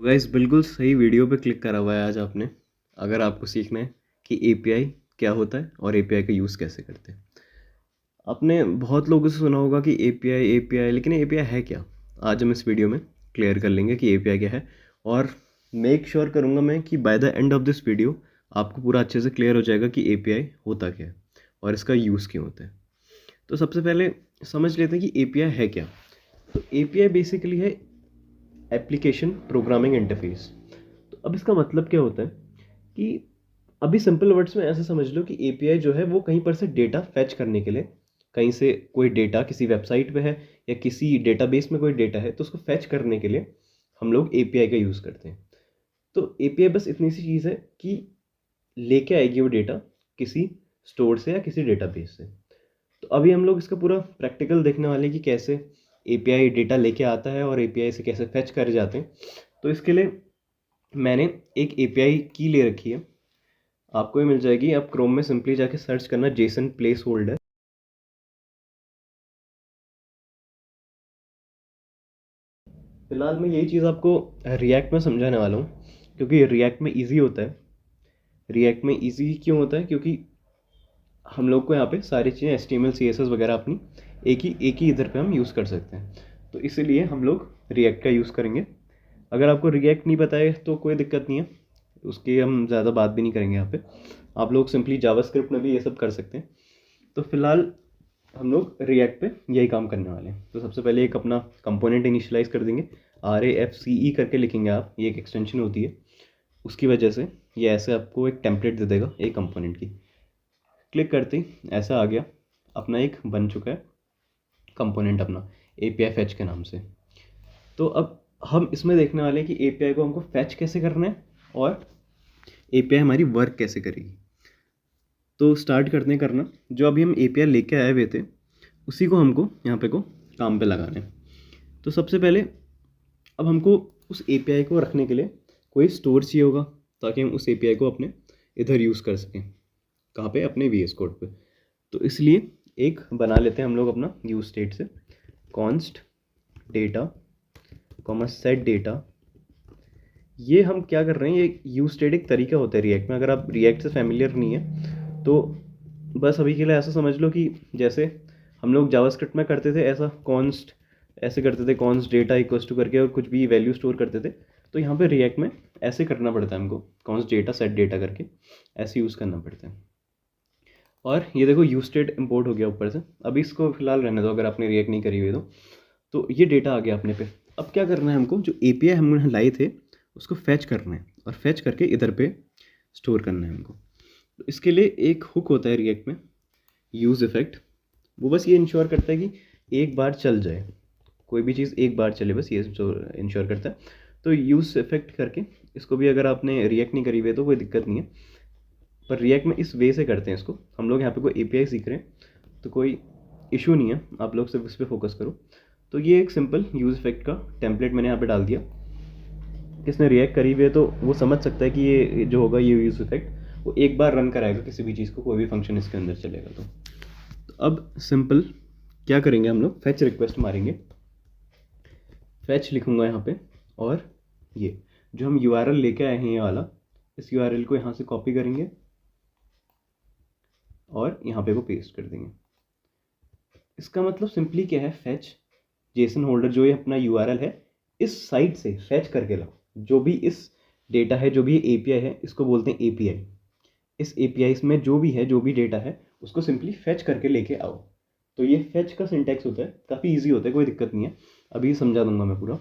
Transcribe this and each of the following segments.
Guys बिल्कुल सही video पे क्लिक करा हुआ है आज आपने। अगर आपको सीखना है कि एपीआई क्या होता है और एपीआई का यूज़ कैसे करते हैं। आपने बहुत लोगों से सुना होगा कि एपीआई एपीआई, लेकिन एपीआई है क्या? आज हम इस वीडियो में क्लियर कर लेंगे कि एपीआई क्या है। और मेक श्योर करूँगा मैं कि by the end of this video आपको पूरा अच्छे से क्लियर हो जाएगा कि एपीआई होता क्या है और इसका यूज़ क्यों होता है। तो सबसे पहले समझ लेते हैं कि एपीआई है क्या। तो एपीआई बेसिकली है एप्लीकेशन प्रोग्रामिंग इंटरफेस। तो अब इसका मतलब क्या होता है कि अभी सिंपल वर्ड्स में ऐसे समझ लो कि एपीआई जो है वो कहीं पर से डेटा फैच करने के लिए, कहीं से कोई डेटा किसी वेबसाइट पे है या किसी डेटाबेस में कोई डेटा है तो उसको फैच करने के लिए हम लोग एपीआई का यूज़ करते हैं। तो एपीआई बस इतनी सी चीज़ है कि लेके आएगी वो डेटा किसी स्टोर से या किसी डेटाबेस से। तो अभी हम लोग इसका पूरा प्रैक्टिकल देखने वाले हैं कि कैसे एपीआई डेटा लेके आता है और एपीआई से कैसे फैच करे जाते हैं। तो इसके लिए मैंने एक एपीआई की ले रखी है, आपको ये मिल जाएगी। आप क्रोम में सिंपली जाके सर्च करना जेसन प्लेस होल्डर। फिलहाल मैं यही चीज़ आपको रिएक्ट में समझाने वाला हूँ, क्योंकि रिएक्ट में इजी होता है। रिएक्ट में इजी क्यों होता है? क्योंकि हम लोग को यहाँ पे सारी चीज़ें HTML CSS वगैरह अपनी एक ही इधर पे हम यूज़ कर सकते हैं। तो इसीलिए हम लोग रिएक्ट का यूज़ करेंगे। अगर आपको रिएक्ट नहीं पता है तो कोई दिक्कत नहीं है, उसकी हम ज़्यादा बात भी नहीं करेंगे यहाँ पे। आप लोग सिंपली जावास्क्रिप्ट में भी ये सब कर सकते हैं। तो फिलहाल हम लोग रिएक्ट पे यही काम करने वाले हैं। तो सबसे पहले एक अपना कंपोनेंट इनिशियलाइज़ कर देंगे। RAFCE करके लिखेंगे आप, ये एक एक्सटेंशन होती है। उसकी वजह से ये ऐसे आपको एक टेम्पलेट दे देगा एक कंपोनेंट की। क्लिक करते ही ऐसा आ गया, अपना एक बन चुका है कंपोनेंट अपना API फैच के नाम से। तो अब हम इसमें देखने वाले हैं कि API को हमको फैच कैसे करना है और API हमारी वर्क कैसे करेगी। तो स्टार्ट करते हैं करना। जो अभी हम API लेके आए हुए थे उसी को हमको यहाँ पे को काम पे लगाना है। तो सबसे पहले अब हमको उस API को रखने के लिए कोई स्टोर चाहिए होगा, ताकि हम उस API को अपने इधर यूज़ कर सकें। कहाँ पे? अपने VS कोड पे। तो इसलिए एक बना लेते हैं हम लोग अपना यूज स्टेट से, const data comma set data. ये हम क्या कर रहे हैं, ये यूज स्टेट एक तरीका होता है रिएक्ट में। अगर आप रिएक्ट से फैमिलियर नहीं है तो बस अभी के लिए ऐसा समझ लो कि जैसे हम लोग जावास्क्रिप्ट में करते थे ऐसा, कॉन्स्ट ऐसे करते थे, कॉन्स्ट डेटा इक्वल्स टू करके और कुछ भी वैल्यू स्टोर करते थे। तो यहाँ पे रिएक्ट में ऐसे करना पड़ता है हमको, कॉन्स्ट डेटा सेट डेटा करके ऐसे यूज़ करना पड़ता है। और ये देखो यूज स्टेट इंपोर्ट हो गया ऊपर से। अभी इसको फिलहाल रहने दो, अगर आपने रिएक्ट नहीं करी हुई तो ये डेटा आ गया अपने पे। अब क्या करना है हमको, जो API हम लाए थे उसको फैच करना है और फैच करके इधर पे स्टोर करना है हमको। तो इसके लिए एक हुक होता है रिएक्ट में, यूज़ इफेक्ट। वो बस ये इंश्योर करता है कि एक बार चल जाए, कोई भी चीज़ एक बार चले, बस ये इंश्योर करता है। तो यूज़ इफेक्ट करके इसको भी, अगर आपने रिएक्ट नहीं करी हुई है तो कोई दिक्कत नहीं है, पर रिएक्ट में इस वे से करते हैं इसको। हम लोग यहाँ पे कोई API सीख रहे हैं तो कोई इशू नहीं है, आप लोग सिर्फ इस पर फोकस करो। तो ये एक सिंपल यूज़ इफेक्ट का टेम्पलेट मैंने यहाँ पे डाल दिया। किसने रिएक्ट करी हुई है तो वो समझ सकता है कि ये जो होगा ये यूज़ इफेक्ट वो एक बार रन कराएगा किसी भी चीज़ को, कोई भी फंक्शन इसके अंदर चलेगा। तो अब सिंपल क्या करेंगे हम लोग, फैच रिक्वेस्ट मारेंगे। फैच लिखूंगा यहाँ पे, और ये जो हम URL लेके आए हैं ये वाला, इस URL को यहाँ से कॉपी करेंगे और यहाँ पे को पेस्ट कर देंगे। इसका मतलब सिंपली क्या है, फैच जेसन होल्डर जो ये अपना URL है इस साइट से फैच करके लाओ। जो भी इस डेटा है, जो भी API है, इसको बोलते हैं API। इस API में जो भी है, जो भी डेटा है उसको सिंपली फैच करके लेके आओ। तो ये फैच का सिंटैक्स होता है, काफ़ी ईजी होता है, कोई दिक्कत नहीं है, अभी समझा दूंगा मैं पूरा।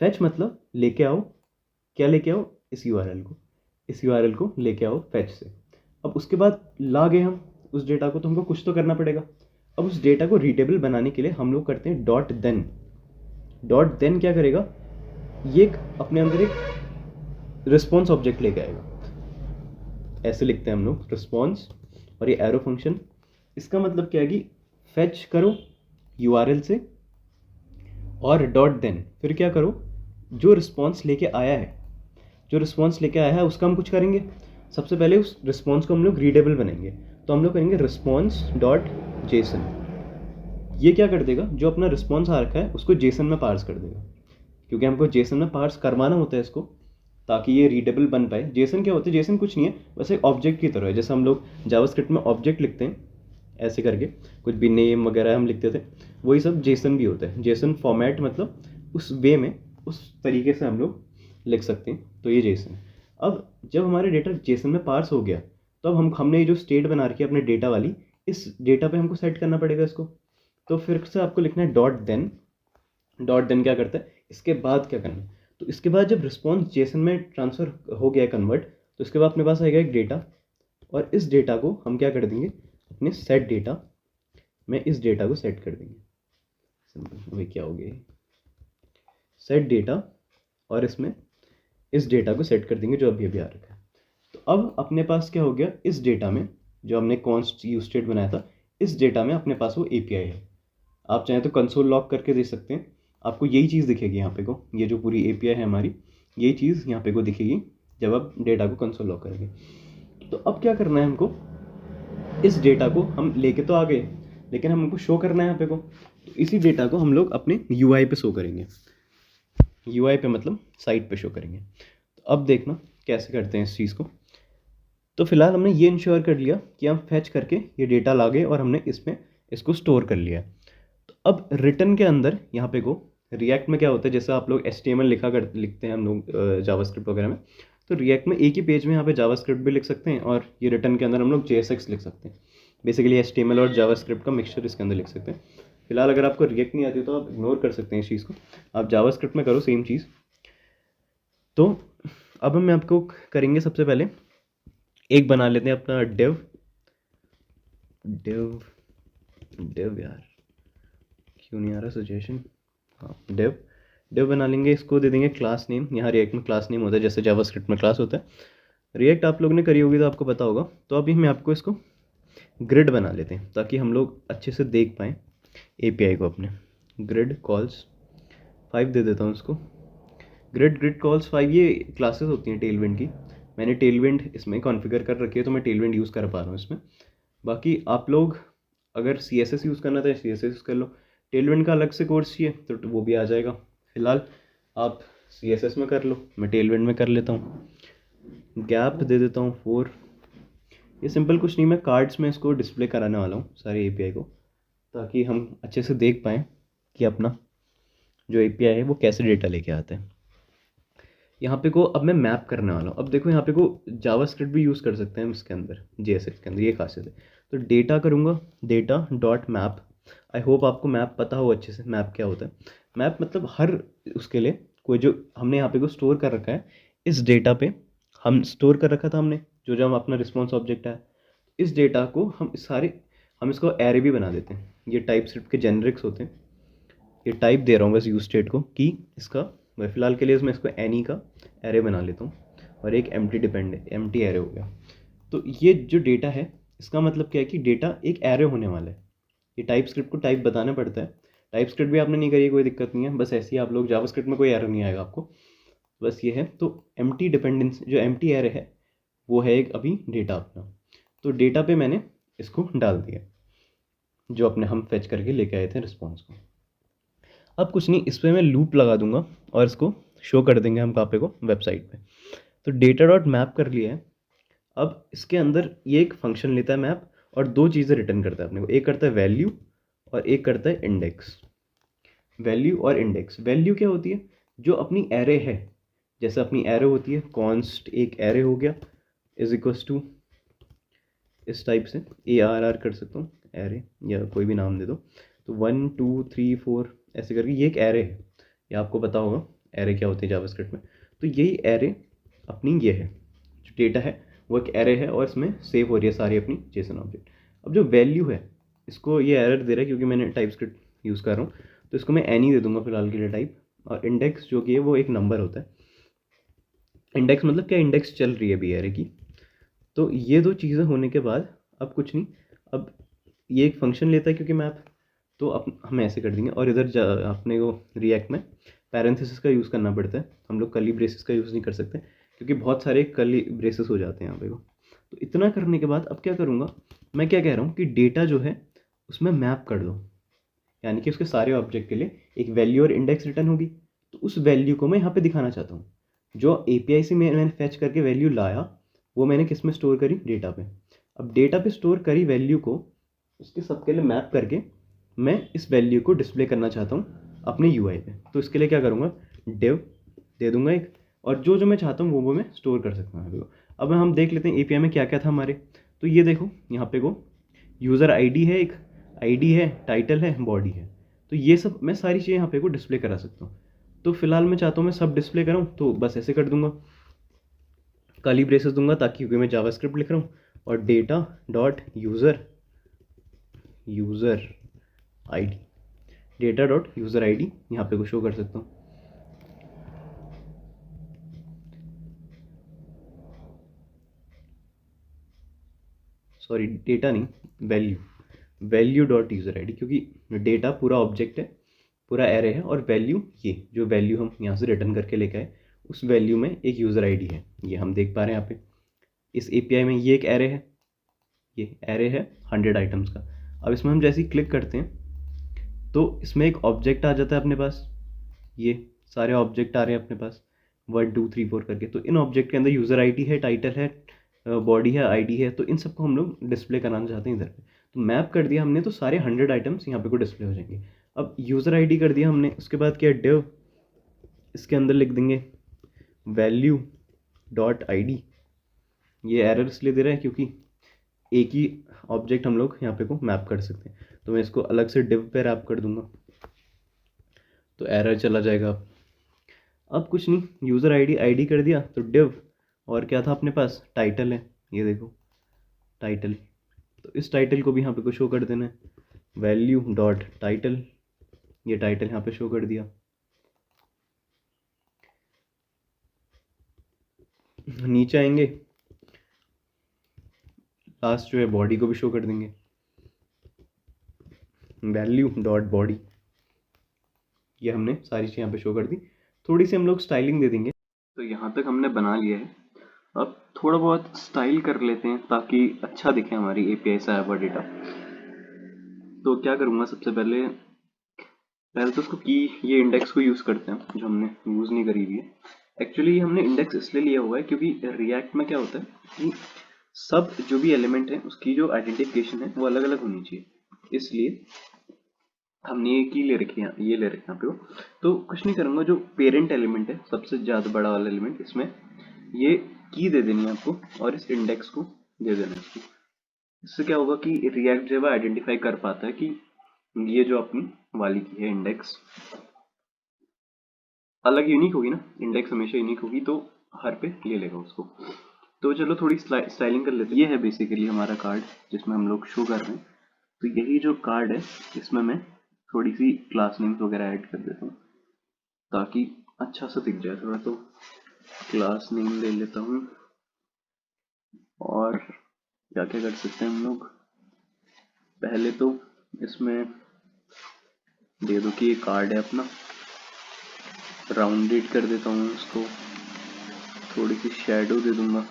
फैच मतलब लेके आओ। क्या लेके आओ? इस URL को, इस URL को लेके आओ फैच से। अब उसके बाद ला गए हम उस डेटा को, तो हमको कुछ तो करना पड़ेगा। अब उस डेटा को रीडेबल बनाने के लिए हम लोग करते हैं डॉट देन। डॉट देन क्या करेगा, ये अपने अंदर एक रिस्पॉन्स ऑब्जेक्ट लेके आएगा। ऐसे लिखते हैं हम लोग रिस्पॉन्स, और ये एरो फंक्शन। इसका मतलब क्या है कि फैच करो URL से, और डॉट देन फिर क्या करो, जो रिस्पॉन्स लेके आया है, जो रिस्पॉन्स लेके आया है उसका हम कुछ करेंगे। सबसे पहले उस रिस्पॉन्स को हम लोग रीडेबल बनाएंगे। तो हम लोग करेंगे रिस्पॉन्स डॉट जेसन। ये क्या कर देगा, जो अपना रिस्पॉन्स आ रखा है उसको जेसन में पार्स कर देगा। क्योंकि हमको जेसन में पार्स करवाना होता है इसको, ताकि ये रीडेबल बन पाए। जेसन क्या होता है, जेसन कुछ नहीं है, बस एक ऑब्जेक्ट की तरह है। जैसे हम लोग जावास्क्रिप्ट में ऑब्जेक्ट लिखते हैं ऐसे करके, कुछ भी नेम वगैरह हम लिखते थे, वही सब जेसन भी होता है। जेसन फॉर्मेट मतलब उस वे में, उस तरीके से हम लोग लिख सकते हैं, तो ये जेसन है। अब जब हमारे डेटा जेसन में पार्स हो गया, तो अब हमने ये जो स्टेट बना रखी है अपने डेटा वाली, इस डेटा पे हमको सेट करना पड़ेगा इसको। तो फिर से आपको लिखना है डॉट देन। डॉट देन क्या करता है, इसके बाद क्या करना है, तो इसके बाद जब रिस्पॉन्स जेसन में ट्रांसफ़र हो गया कन्वर्ट, तो इसके बाद अपने पास आएगा एक डेटा, और इस डेटा को हम क्या कर देंगे, अपने सेट डेटा में इस डेटा को सेट कर देंगे। सिंपल, वही क्या हो गया, सेट डेटा, और इसमें इस डेटा को सेट कर देंगे जो अभी अभी आ रखा है। तो अब अपने पास क्या हो गया, इस डेटा में जो हमने कॉन्स्ट यूज स्टेट बनाया था, इस डेटा में अपने पास वो एपीआई है। आप चाहें तो कंसोल लॉग करके दे सकते हैं, आपको यही चीज़ दिखेगी यहाँ पे को, ये जो पूरी एपीआई है हमारी, यही चीज़ यहाँ पे को दिखेगी जब आप डेटा को कंसोल लॉग करेंगे। तो अब क्या करना है हमको, इस डेटा को हम लेके तो आ गए, लेकिन हमको शो करना है यहाँ पे को, तो इसी डेटा को हम लोग अपने यूआई पे शो करेंगे। यूआई पे मतलब साइट पे शो करेंगे। तो अब देखना कैसे करते हैं इस चीज़ को। तो फिलहाल हमने ये इंश्योर कर लिया कि हम फैच करके ये डेटा ला गए और हमने इसमें इसको स्टोर कर लिया। तो अब रिटर्न के अंदर यहाँ पे को, रिएक्ट में क्या होता है, जैसे आप लोग HTML लिखते हैं हम लोग जावास्क्रिप्ट वगैरह में, तो रिएक्ट में एक ही पेज में यहाँ पे जावास्क्रिप्ट भी लिख सकते हैं, और ये रिटर्न के अंदर हम लोग JSX लिख सकते हैं। बेसिकली HTML और जावास्क्रिप्ट का मिक्सचर इसके अंदर लिख सकते हैं। फिलहाल अगर आपको रिएक्ट नहीं आती तो आप इग्नोर कर सकते हैं इस चीज़ को, आप जावास्क्रिप्ट में करो सेम चीज़। तो अब हम आपको करेंगे, सबसे पहले एक बना लेते हैं अपना डिव यार क्यों नहीं आ रहा सजेशन, हाँ डिव बना लेंगे। इसको दे देंगे क्लास नेम। यहाँ रिएक्ट में क्लास नेम होता है जैसे जावास्क्रिप्ट में क्लास होता है। रिएक्ट आप लोग ने करी होगी तो आपको पता होगा। तो अभी मैं आपको इसको ग्रिड बना लेते हैं ताकि हम लोग अच्छे से देख पाएँ एपीआई को अपने। ग्रिड कॉल्स 5 दे देता हूँ इसको। ग्रिड कॉल्स 5 ये क्लासेस होती हैं टेलविंड की। मैंने टेलविंड इसमें कॉन्फ़िगर कर रखी है, तो मैं टेलविंड यूज़ कर पा रहा हूँ इसमें। बाकी आप लोग अगर CSS यूज़ करना था CSS यूज़ कर लो। टेलविंड का अलग से कोर्स चाहिए तो वो भी आ जाएगा। फिलहाल आप CSS में कर लो, मैं टेलविंड में कर लेता हूँ। गैप दे देता हूँ 4। ये सिंपल कुछ नहीं, मैं कार्ड्स में इसको डिस्प्ले कराने वाला हूँ सारे एपीआई को, ताकि हम अच्छे से देख पाएँ कि अपना जो एपीआई है वो कैसे डेटा लेके आता है। यहाँ पे को अब मैं मैप करने वाला हूँ। अब देखो यहाँ पे को जावास्क्रिप्ट भी यूज़ कर सकते हैं हम इसके अंदर, JSX के अंदर, ये खासियत है। तो डेटा करूँगा, data dot map. I hope आपको मैप पता हो अच्छे से, मैप क्या होता है। मैप मतलब हर उसके लिए कोई जो हमने यहाँ पे को स्टोर कर रखा है, इस डेटा पे हम स्टोर कर रखा था हमने, जो हम अपना रिस्पॉन्स ऑब्जेक्ट है, इस डेटा को हम इसको एरे भी बना देते हैं। ये टाइपस्क्रिप्ट के जेनरिक्स होते हैं। ये टाइप दे रहा हूँ बस यूज स्टेट को कि इसका, मैं फ़िलहाल के लिए इसमें इसको एनी का एरे बना लेता हूँ, और एक एम्प्टी एरे हो गया। तो ये जो डेटा है इसका मतलब क्या है कि डेटा एक एरे होने वाला है। ये टाइपस्क्रिप्ट को टाइप बताना पड़ता है। टाइपस्क्रिप्ट भी आपने नहीं करी, कोई दिक्कत नहीं है, बस ऐसे ही आप लोग जावास्क्रिप्ट में कोई एरर नहीं आएगा आपको, बस ये है। तो एम्प्टी डिपेंडेंस जो एम्प्टी एरे है वो है एक अभी डेटा अपना। तो डेटा पे मैंने इसको डाल दिया जो अपने हम फेच करके लेके आए थे रिस्पॉन्स को। अब कुछ नहीं, इस पर मैं लूप लगा दूंगा और इसको शो कर देंगे हम कहाँ पे को, वेबसाइट पे। तो डेटा डॉट मैप कर लिया है। अब इसके अंदर ये एक फंक्शन लेता है मैप, और 2 चीज़ें रिटर्न करता है अपने को, एक करता है वैल्यू और एक करता है इंडेक्स। वैल्यू और इंडेक्स, वैल्यू क्या होती है, जो अपनी एरे है, जैसे अपनी एरे होती है कॉन्स्ट, एक एरे हो गया इज इक्वल्स टू इस टाइप से ARR कर सकता हूँ, एरे या कोई भी नाम दे दो। तो 1 2 3 4 ऐसे करके ये एक एरे है। ये आपको पता होगा एरे क्या होती है जावास्क्रिप्ट में। तो यही एरे अपनी ये है, जो डेटा है वो एक एरे है, और इसमें सेव हो रही है सारी अपनी जेसन ऑब्जेक्ट। अब जो वैल्यू है, इसको ये एरर दे रहा है क्योंकि मैंने टाइपस्क्रिप्ट यूज़ कर रहा हूँ, तो इसको मैं एनी दे दूंगा फिलहाल के लिए टाइप। और इंडेक्स जो कि है वो एक नंबर होता है। इंडेक्स मतलब क्या, इंडेक्स चल रही है अभी एरे की। तो ये 2 चीज़ें होने के बाद अब कुछ नहीं, अब ये एक फंक्शन लेता है क्योंकि मैप, तो हम ऐसे कर देंगे। और इधर अपने को रिएक्ट में पैरेंथेसिस का यूज़ करना पड़ता है, हम लोग कर्ली ब्रेसेस का यूज़ नहीं कर सकते क्योंकि बहुत सारे कर्ली ब्रेसेस हो जाते हैं यहाँ पे को। तो इतना करने के बाद अब क्या करूँगा, मैं क्या कह रहा हूँ कि डेटा जो है उसमें मैप कर दो, यानी कि उसके सारे ऑब्जेक्ट के लिए एक वैल्यू और इंडेक्स रिटर्न होगी। तो उस वैल्यू को मैं यहाँ पे दिखाना चाहता हूँ। जो API से मैंने फैच करके वैल्यू लाया वो मैंने किस में स्टोर करी, डेटा पे। अब डेटा पे स्टोर करी वैल्यू को उसके सबके लिए मैप करके मैं इस वैल्यू को डिस्प्ले करना चाहता हूँ अपने UI पे। तो इसके लिए क्या करूँगा, डिव दे दूंगा एक, और जो जो मैं चाहता हूँ वो मैं स्टोर कर सकता हूँ। अब हम देख लेते हैं API में क्या क्या था हमारे। तो ये देखो यहाँ पे को यूज़र ID है, एक ID है, टाइटल है, बॉडी है। तो ये सब मैं सारी चीज़ें यहाँ पे को डिस्प्ले करा सकता हूँ। तो फिलहाल मैं चाहता हूँ मैं सब डिस्प्ले कराऊँ, तो बस ऐसे कर दूंगा, काली ब्रेसेस दूंगा ताकि, क्योंकि मैं जावास्क्रिप्ट लिख रहा हूँ, और data dot user ID, data dot user ID यहाँ पे को शो कर सकता हूँ। सॉरी, डेटा नहीं, वैल्यू डॉट यूज़र ID, क्योंकि डेटा पूरा ऑब्जेक्ट है, पूरा एरे है, और वैल्यू ये जो वैल्यू हम यहाँ से रिटर्न करके लेके आए उस वैल्यू में एक यूज़र ID है, ये हम देख पा रहे हैं यहाँ पे। इस API में ये एक एरे है, ये एरे है 100 आइटम्स का। अब इसमें हम जैसे ही क्लिक करते हैं तो इसमें एक ऑब्जेक्ट आ जाता है अपने पास, ये सारे ऑब्जेक्ट आ रहे हैं अपने पास 1 2 3 4 करके। तो इन ऑब्जेक्ट के अंदर यूज़र ID है, टाइटल है, बॉडी है, ID है, तो इन सबको हम लोग डिस्प्ले कराना चाहते हैं इधर पे। तो मैप कर दिया हमने, तो सारे 100 आइटम्स यहाँ पे को डिस्प्ले हो जाएंगे। अब यूज़र ID कर दिया हमने, उसके बाद क्या, डिव, इसके अंदर लिख देंगे वैल्यू डॉट ID। ये एरर इसलिए दे रहा है क्योंकि एक ही ऑब्जेक्ट हम लोग यहाँ पे को मैप कर सकते हैं, तो मैं इसको अलग से डिव पे रैप कर दूंगा, तो एरर चला जाएगा। अब कुछ नहीं, यूज़र ID कर दिया, तो डिव, और क्या था अपने पास, टाइटल है, ये देखो टाइटल। तो इस टाइटल को भी यहाँ पे को शो कर देना है, वैल्यू डॉट टाइटल, ये टाइटल यहाँ पे शो कर दिया। नीचे आएंगे, लास्ट जो है बॉडी को भी शो कर देंगे, वैल्यू डॉट बॉडी, ये हमने सारी चीज़ यहाँ पे शो कर दी। थोड़ी सी हम लोग स्टाइलिंग दे देंगे। तो यहाँ तक हमने बना लिया है, अब थोड़ा बहुत स्टाइल कर लेते हैं ताकि अच्छा दिखे हमारी API से आया हुआ डेटा। तो क्या करूँगा, सबसे पहले तो उसको की, ये इंडेक्स को यूज़ करते हैं जो हमने यूज़ नहीं करी हुई है। एक्चुअली हमने इंडेक्स इसलिए लिया हुआ है क्योंकि रिएक्ट में क्या होता है कि सब जो भी एलिमेंट है उसकी जो आइडेंटिफिकेशन है वो अलग अलग होनी चाहिए, इसलिए हमने ये की ले रखी है, ये ले रखी है पे। तो कुछ नहीं करूँगा, जो पेरेंट एलिमेंट है सबसे ज़्यादा बड़ा वाला एलिमेंट, इसमें ये की दे देनी है आपको, और इस इंडेक्स को दे देना है इसको। इससे क्या होगा कि रिएक्ट जो है आइडेंटिफाई कर पाता है कि ये जो अपनी वाली की है इंडेक्स अलग यूनिक होगी ना, इंडेक्स हमेशा यूनिक होगी, तो हर पे ले लेगा उसको। तो चलो थोड़ी स्टाइलिंग कर लेते हैं। ये है बेसिकली हमारा कार्ड जिसमें हम लोग शो कर रहे हैं। तो यही जो कार्ड है इसमें मैं थोड़ी सी क्लास नेम्स वगैरह ऐड कर देता हूँ ताकि अच्छा सा दिख जाए थोड़ा। तो क्लास नेम ले लेता हूँ, और क्या क्या कर सकते हैं हम लोग, पहले तो इसमें दे दो कि ये कार्ड है अपना, राउंडेड कर देता हूँ इसको, थोड़ी सी शेडो दे दूंगा।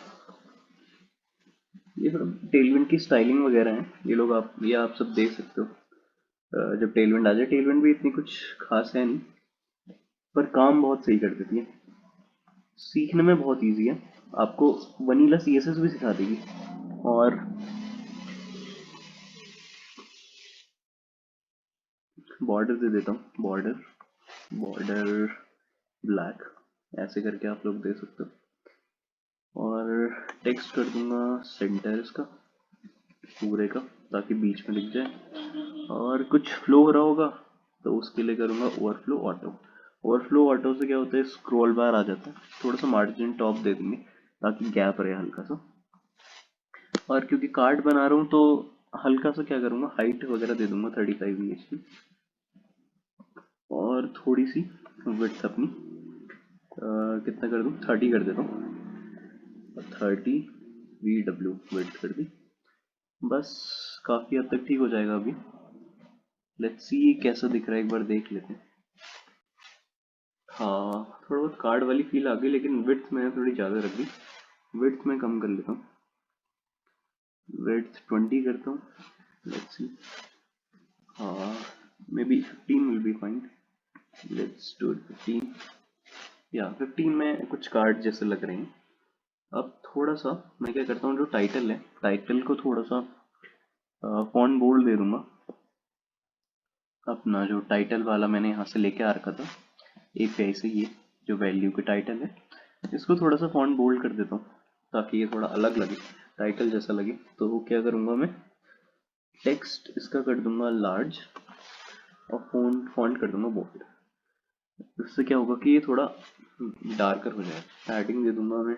ये सब टेलविंड की स्टाइलिंग वगैरह है, ये लोग ये आप सब देख सकते हो। जब टेलविंड आ जाए, टेलविंड भी इतनी कुछ खास है नहीं पर काम बहुत सही कर देती है, सीखने में बहुत इजी है, आपको वनीला CSS भी सिखा देगी। और बॉर्डर दे देता हूँ, बॉर्डर ब्लैक, ऐसे करके आप लोग दे सकते हो। और टेक्स्ट कर दूंगा सेंटर इसका पूरे का, ताकि बीच में दिख जाए। और कुछ फ्लो हो रहा होगा तो उसके लिए करूँगा ओवरफ्लो ऑटो। ओवरफ्लो ऑटो से क्या होता है, स्क्रॉल बार आ जाता है, थोड़ा सा मार्जिन टॉप दे देंगे ताकि गैप रहे हल्का सा। और क्योंकि कार्ड बना रहा हूँ तो हल्का सा क्या करूँगा, हाइट वगैरह दे दूंगा 35 इंच की, और थोड़ी सी विड्थ अपनी कितना कर दूँ, 30 कर देता हूँ, 30 VW विड्थ कर दी, बस काफ़ी हद तक ठीक हो जाएगा। अभी लेट्स सी कैसा दिख रहा है, एक बार देख लेते हैं। हाँ, थोड़ा बहुत कार्ड वाली फील आ गई, लेकिन विड्थ मैंने थोड़ी ज़्यादा रख दी, विड्थ मैं कम कर लेता हूँ, विड्थ 20 करता हूँ, लेट्स सी। हाँ, may be 15 will be fine. Let's do 15 या 15 में कुछ कार्ड जैसे लग रहे हैं। अब थोड़ा सा मैं क्या करता हूँ, जो टाइटल है टाइटल को थोड़ा सा फॉन्ट बोल्ड दे दूंगा। अपना जो टाइटल वाला मैंने यहाँ से लेके आ रखा था एपीआई से, ये जो वैल्यू के टाइटल है इसको थोड़ा सा फॉन्ट बोल्ड कर देता हूँ ताकि ये थोड़ा अलग लगे, टाइटल जैसा लगे। तो वो क्या करूँगा, मैं टेक्स्ट इसका कर दूंगा लार्ज और फॉन्ट कर दूंगा बोल्ड। इससे क्या होगा कि ये थोड़ा डार्कर हो जाएगा। हेडिंग दे दूंगा मैं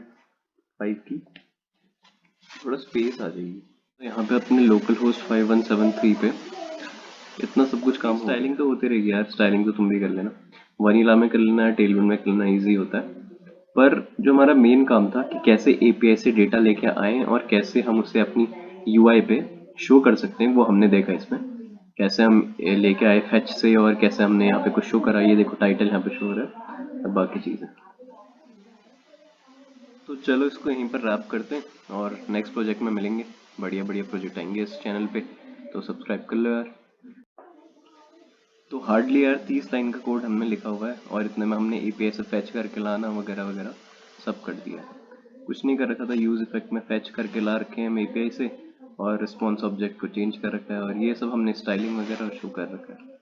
5 की, थोड़ा स्पेस आ जाएगी। तो यहाँ पे अपने लोकल होस्ट 5173 पे इतना सब कुछ काम। स्टाइलिंग तो होती रहेगी यार, स्टाइलिंग तो तुम भी कर लेना, वनीला में कर लेना, टेलविंड में कर लेना, ईजी होता है। पर जो हमारा मेन काम था कि कैसे एपीआई से डेटा लेके आए और कैसे हम उसे अपनी यूआई पे शो कर सकते हैं, वो हमने देखा इसमें। कैसे हम लेके आए फेच से और कैसे हमने यहाँ पे कुछ शो करा। ये देखो टाइटल यहाँ पे शो हो रहा है और बाकी चीज़ें। तो चलो इसको यहीं पर रैप करते हैं और नेक्स्ट प्रोजेक्ट में मिलेंगे। बढ़िया बढ़िया प्रोजेक्ट आएंगे इस चैनल पे, तो सब्सक्राइब कर लो यार। तो हार्डली यार 30 लाइन का कोड हमने लिखा हुआ है और इतने में हमने एपीआई से फैच करके लाना वगैरह वगैरह सब कर दिया है। कुछ नहीं कर रखा था, यूज इफेक्ट में फैच करके ला रखे हैं हम एपीआई से और रिस्पॉन्स ऑब्जेक्ट को चेंज कर रखा है और ये सब हमने स्टाइलिंग वगैरह शो कर रखा है।